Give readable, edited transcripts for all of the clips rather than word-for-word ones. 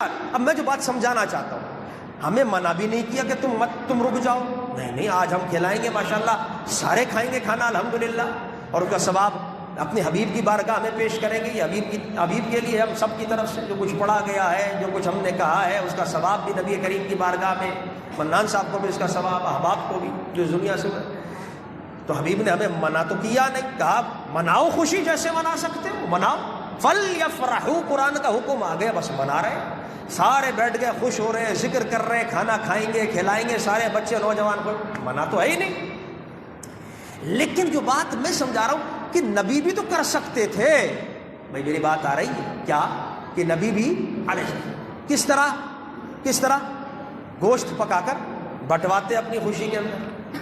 اب میں جو بات سمجھانا چاہتا ہوں، ہمیں منع بھی نہیں کیا کہ تم رک جاؤ، نہیں آج ہم کھلائیں گے، ماشاءاللہ سارے کھائیں گے کھانا الحمدللہ، اور اس کا ثواب اپنے حبیب کی بارگاہ میں پیش کریں گے۔ یہ حبیب کے لیے ہم سب کی طرف سے جو کچھ پڑھا گیا ہے، جو کچھ ہم نے کہا ہے، اس کا ثواب بھی نبی کریم کی بارگاہ میں، منان صاحب کو بھی اس کا ثواب، احباب کو بھی جو دنیا سے۔ تو حبیب نے ہمیں منع تو کیا نہیں، کہا مناؤ، خوشی جیسے منا سکتے ہو مناؤ، فَلْيَفْرَحُوا، قرآن کا حکم آ گیا، بس منا رہے، سارے بیٹھ گئے، خوش ہو رہے ہیں، ذکر کر رہے ہیں، کھانا کھائیں گے کھلائیں گے، سارے بچے نوجوان کو، منع تو ہے ہی نہیں۔ لیکن جو بات میں سمجھا رہا ہوں کہ نبی بھی تو کر سکتے تھے، بھائی میری بات آ رہی ہے کیا، کہ نبی بھی کس طرح گوشت پکا کر بٹواتے اپنی خوشی کے اندر،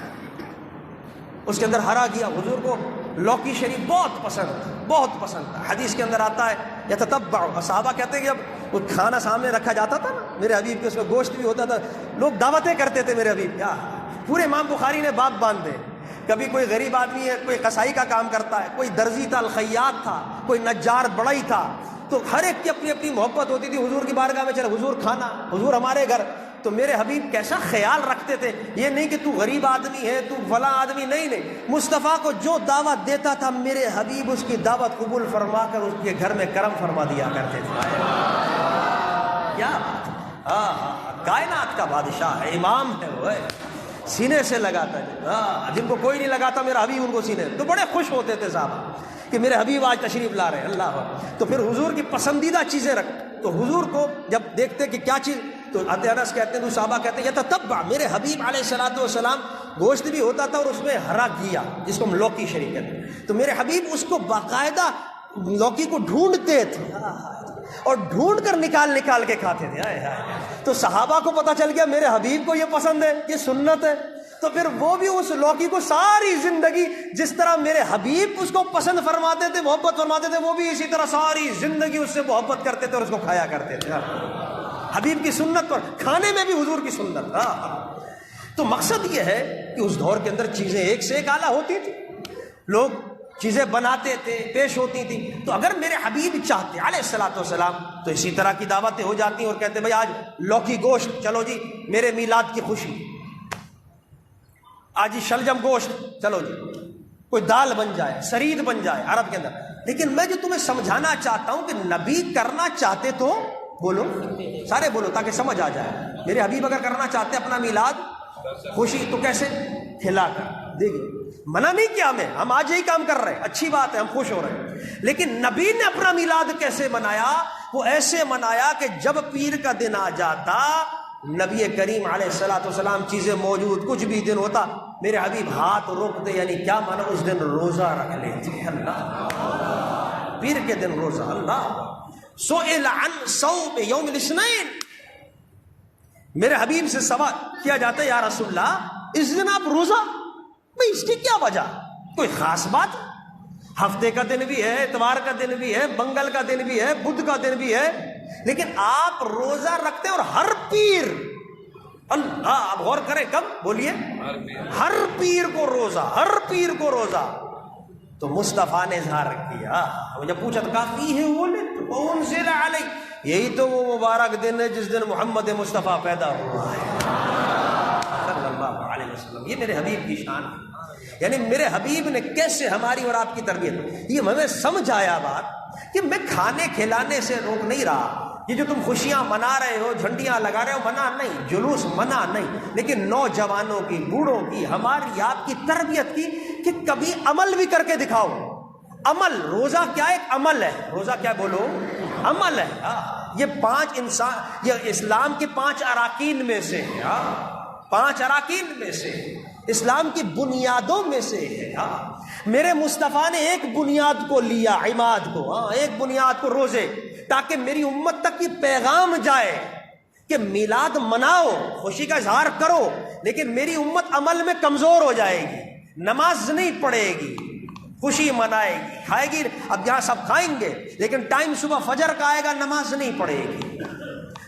اس کے اندر ہرا گیا، حضور کو لوکی شریف بہت پسند تھا، حدیث کے اندر آتا ہے یتتبع، صحابہ کہتے ہیں کہ اب وہ کھانا سامنے رکھا جاتا تھا نا میرے حبیب کے، اس میں گوشت بھی ہوتا تھا، لوگ دعوتیں کرتے تھے میرے حبیب کیا، پورے امام بخاری نے باب باندھ دے، کبھی کوئی غریب آدمی ہے، کوئی قصائی کا کام کرتا ہے، کوئی درزی تھا، الخیاط تھا، کوئی نجار بڑائی تھا، تو ہر ایک کی اپنی اپنی محبت ہوتی تھی، حضور کی بارگاہ میں چلے حضور کھانا، حضور ہمارے گھر۔ تو میرے حبیب کیسا خیال رکھتے تھے، یہ نہیں کہ تو غریب آدمی ہے، تو فلاں آدمی، نہیں، مصطفیٰ کو جو دعوت دیتا تھا میرے حبیب اس کی دعوت قبول فرما کر اس کے گھر میں کرم فرما دیا کرتے تھے۔ کیا بات، کائنات کا بادشاہ ہے، امام ہے، وہ سینے سے لگاتا ہے، جن کو کوئی نہیں لگاتا میرا حبیب ان کو سینے، تو بڑے خوش ہوتے تھے صاحب کہ میرے حبیب آج تشریف لا رہے ہیں، اللہ۔ تو پھر حضور کی پسندیدہ چیزیں رکھ، تو حضور کو جب دیکھتے کہ کیا چیز، تو انس کہتے ہیں، تو صحابہ کہتے ہیں یتتبع، میرے حبیب علیہ الصلوۃ والسلام گوشت بھی ہوتا تھا اور اس میں ہرا گیا جس کو ہم لوکی شریف کہتے ہیں، تو میرے حبیب اس کو باقاعدہ لوکی کو ڈھونڈتے تھے اور ڈھونڈ کر نکال کے کھاتے تھے۔ تو صحابہ کو پتہ چل گیا میرے حبیب کو یہ پسند ہے، یہ سنت ہے، تو پھر وہ بھی اس لوکی کو ساری زندگی جس طرح میرے حبیب اس کو پسند فرماتے تھے، محبت فرماتے تھے، وہ بھی اسی طرح ساری زندگی اس سے محبت کرتے تھے اور اس کو کھایا کرتے تھے، حبیب کی سنت پر، کھانے میں بھی حضور کی سنت۔ تو مقصد یہ ہے کہ اس دور کے اندر چیزیں ایک سے ایک اعلیٰ ہوتی تھی، لوگ چیزیں بناتے تھے، پیش ہوتی تھی، تو اگر میرے حبیب چاہتے علیہ الصلوۃ والسلام تو اسی طرح کی دعوتیں ہو جاتی اور کہتے بھائی آج لوکی گوشت، چلو جی میرے میلاد کی خوشی، آج ہی شلجم گوشت، چلو جی کوئی دال بن جائے، سرید بن جائے عرب کے اندر۔ لیکن میں جو تمہیں سمجھانا چاہتا ہوں کہ نبی کرنا چاہتے تو بولو، سارے بولو تاکہ سمجھ آ جائے، میرے حبیب اگر کرنا چاہتے اپنا میلاد خوشی تو کیسے، کھلا کر، دیکھیے منع نہیں کیا ہم آج یہی کام کر رہے ہیں، اچھی بات ہے، ہم خوش ہو رہے ہیں، لیکن نبی نے اپنا میلاد کیسے منایا، وہ ایسے منایا کہ جب پیر کا دن آ جاتا، نبی کریم علیہ الصلوۃ والسلام چیزیں موجود، کچھ بھی دن ہوتا، میرے حبیب ہاتھ روک دے، یعنی کیا مانا، اس دن روزہ رکھ لیتے، اللہ، پیر کے دن روزہ، اللہ۔ سئل عن صوم یوم الاثنین، میرے حبیب سے سوال کیا جاتا ہے، یا رسول اللہ اس دن آپ روزہ، بھئی اس کی کیا وجہ، کوئی خاص بات، ہفتے کا دن بھی ہے، اتوار کا دن بھی ہے، منگل کا دن بھی ہے، بدھ کا دن بھی ہے، لیکن آپ روزہ رکھتے اور ہر پیر، اللہ آپ غور کریں، کب بولیے، ہر پیر کو روزہ، ہر پیر کو روزہ۔ تو مصطفیٰ نے اظہار کیا، جب پوچھا تو کافی ہے، انزل علیہ، یہی تو وہ مبارک دن ہے جس دن محمد مصطفیٰ پیدا ہوا ہے صلی اللہ علیہ وسلم۔ یہ میرے حبیب کی شان ہے، یعنی میرے حبیب نے کیسے ہماری اور آپ کی تربیت، یہ ہمیں سمجھ آیا بات کہ میں کھانے کھلانے سے روک نہیں رہا، یہ جو تم خوشیاں منا رہے ہو، جھنڈیاں لگا رہے ہو، منع نہیں، جلوس منع نہیں، لیکن نوجوانوں کی، بوڑھوں کی، ہماری آپ کی تربیت کی کہ کبھی عمل بھی کر کے دکھاؤ۔ عمل، روزہ کیا ایک عمل ہے، روزہ کیا بولو، عمل ہے۔ یہ 5 انسان، یہ اسلام کے 5 اراکین میں سے ہے، 5 اراکین میں سے، اسلام کی بنیادوں میں سے ہے۔ میرے مصطفیٰ نے ایک بنیاد کو لیا، عماد کو، ایک بنیاد کو، روزے، تاکہ میری امت تک یہ پیغام جائے کہ میلاد مناؤ، خوشی کا اظہار کرو، لیکن میری امت عمل میں کمزور ہو جائے گی، نماز نہیں پڑھے گی، خوشی منائے گی، کھائے گی، اب یہاں سب کھائیں گے لیکن ٹائم صبح فجر کا آئے گا، نماز نہیں پڑھے گی،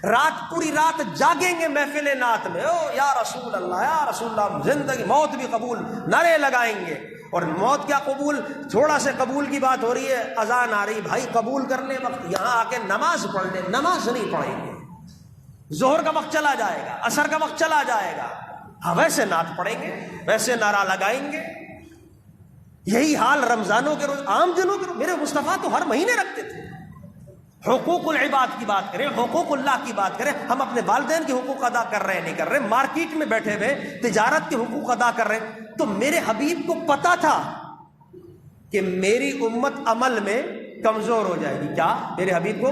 رات پوری رات جاگیں گے محفل نعت میں، او یا رسول اللہ، یا رسول اللہ، زندگی موت بھی قبول، نعرے لگائیں گے، اور موت کیا قبول، تھوڑا سے قبول کی بات ہو رہی ہے، اذان آ رہی، بھائی قبول کرنے وقت یہاں آ کے نماز پڑھ لیں، نماز نہیں پڑھیں گے، ظہر کا وقت چلا جائے گا، عصر کا وقت چلا جائے گا، ہم ویسے نعت پڑھیں گے، ویسے نعرہ لگائیں گے۔ یہی حال رمضانوں کے روز، عام دنوں کے روز۔ میرے مصطفیٰ تو ہر مہینے رکھتے تھے۔ حقوق العباد کی بات کریں، حقوق اللہ کی بات کریں، ہم اپنے والدین کے حقوق ادا کر رہے ہیں نہیں کر رہے، مارکیٹ میں بیٹھے ہوئے تجارت کے حقوق ادا کر رہے ہیں، تو میرے حبیب کو پتا تھا کہ میری امت عمل میں کمزور ہو جائے گی۔ کیا میرے حبیب کو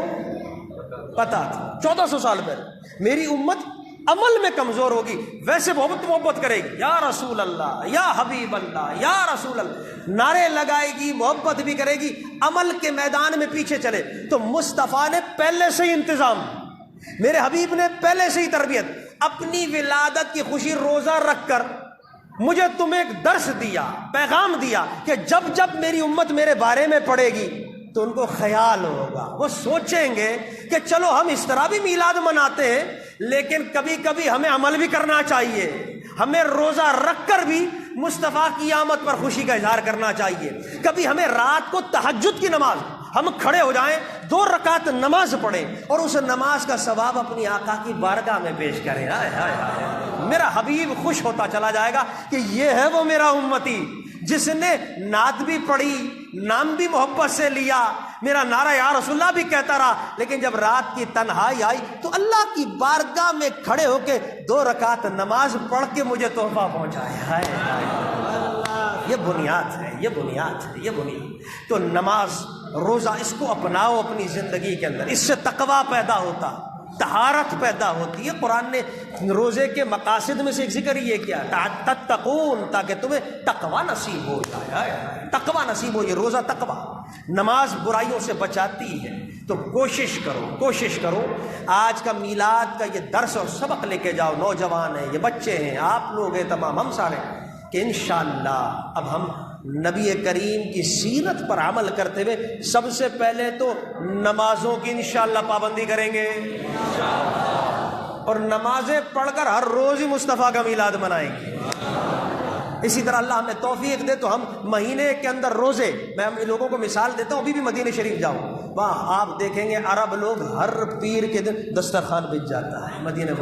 پتا تھا؟ 1400 سال پہلے میری امت عمل میں کمزور ہوگی، ویسے محبت کرے گی، یا رسول اللہ، یا حبیب اللہ، یا رسول اللہ، نعرے لگائے گی، محبت بھی کرے گی، عمل کے میدان میں پیچھے چلے۔ تو مصطفیٰ نے پہلے سے ہی انتظام، میرے حبیب نے پہلے سے ہی تربیت، اپنی ولادت کی خوشی روزہ رکھ کر مجھے تمہیں ایک درس دیا، پیغام دیا کہ جب جب میری امت میرے بارے میں پڑھے گی تو ان کو خیال ہوگا، وہ سوچیں گے کہ چلو ہم اس طرح بھی میلاد مناتے ہیں، لیکن کبھی کبھی ہمیں عمل بھی کرنا چاہیے، ہمیں روزہ رکھ کر بھی مصطفیٰ کی آمد پر خوشی کا اظہار کرنا چاہیے۔ کبھی ہمیں رات کو تہجد کی نماز، ہم کھڑے ہو جائیں، 2 رکعت نماز پڑھیں اور اس نماز کا ثواب اپنی آقا کی بارگاہ میں پیش کریں۔ ہائے ہائے ہائے، میرا حبیب خوش ہوتا چلا جائے گا کہ یہ ہے وہ میرا امتی جس نے نعت بھی پڑھی، نام بھی محبت سے لیا، میرا نعرہ یا رسول اللہ بھی کہتا رہا، لیکن جب رات کی تنہائی آئی تو اللہ کی بارگاہ میں کھڑے ہو کے 2 رکعت نماز پڑھ کے مجھے تحفہ پہنچایا ہے۔ یہ بنیاد ہے، یہ بنیاد ہے، یہ بنیاد۔ تو نماز، روزہ، اس کو اپناؤ اپنی زندگی کے اندر، اس سے تقویٰ پیدا ہوتا، طہارت پیدا ہوتی ہے۔ قرآن نے روزے کے مقاصد میں سے ایک ذکر یہ کیا، تتقون، تاکہ تمہیں تقویٰ نصیب ہو جائے، تقویٰ نصیب ہو۔ یہ روزہ تقویٰ، نماز برائیوں سے بچاتی ہے۔ تو کوشش کرو آج کا میلاد کا یہ درس اور سبق لے کے جاؤ، نوجوان ہیں، یہ بچے ہیں، آپ لوگ ہیں، تمام ہم سارے، کہ انشاءاللہ اب ہم نبی کریم کی سیرت پر عمل کرتے ہوئے سب سے پہلے تو نمازوں کی انشاءاللہ پابندی کریں گے، اور نمازیں پڑھ کر ہر روز ہی مصطفیٰ کا میلاد منائیں گے۔ اسی طرح اللہ ہمیں توفیق دے تو ہم مہینے کے اندر روزے، میں لوگوں کو مثال دیتا ہوں، ابھی بھی مدینہ شریف جاؤ، وہاں آپ دیکھیں گے عرب لوگ ہر پیر کے دن دسترخوان بچ جاتا ہے۔ مدینہ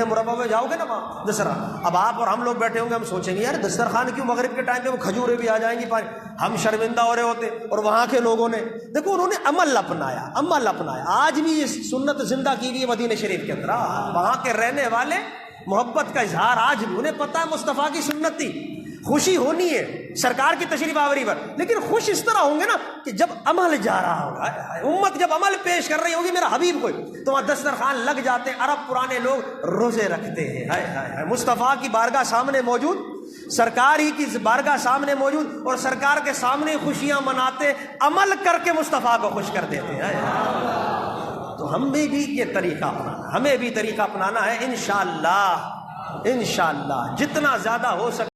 مربع میں جاؤ گے نا وہاں دسترخوان، اب آپ اور ہم لوگ بیٹھے ہوں گے، ہم سوچیں گے یار دسترخوان کیوں، مغرب کے ٹائم پہ وہ کھجوریں بھی آ جائیں گی، ہم شرمندہ ہو رہے ہوتے، اور وہاں کے لوگوں نے دیکھو انہوں نے عمل اپنایا۔ آج بھی یہ سنت زندہ کی ہوئی ہے مدینہ شریف کے اندر، وہاں کے رہنے والے محبت کا اظہار آج بھی، انہیں پتہ ہے مصطفیٰ کی سنت تھی، خوشی ہونی ہے سرکار کی تشریف آوری پر، لیکن خوش اس طرح ہوں گے نا کہ جب عمل جا رہا ہوگا، امت جب عمل پیش کر رہی ہوگی میرا حبیب کو، تو وہاں دسترخوان لگ جاتے ہیں، عرب پرانے لوگ روزے رکھتے ہیں، ہائے ہائے، مصطفیٰ کی بارگاہ سامنے موجود، سرکار ہی کی بارگاہ سامنے موجود، اور سرکار کے سامنے خوشیاں مناتے، عمل کر کے مصطفیٰ کو خوش کر دیتے ہیں۔ تو ہمیں بھی یہ طریقہ اپنانا، ہمیں بھی طریقہ اپنانا ہے، انشاءاللہ جتنا زیادہ ہو سکے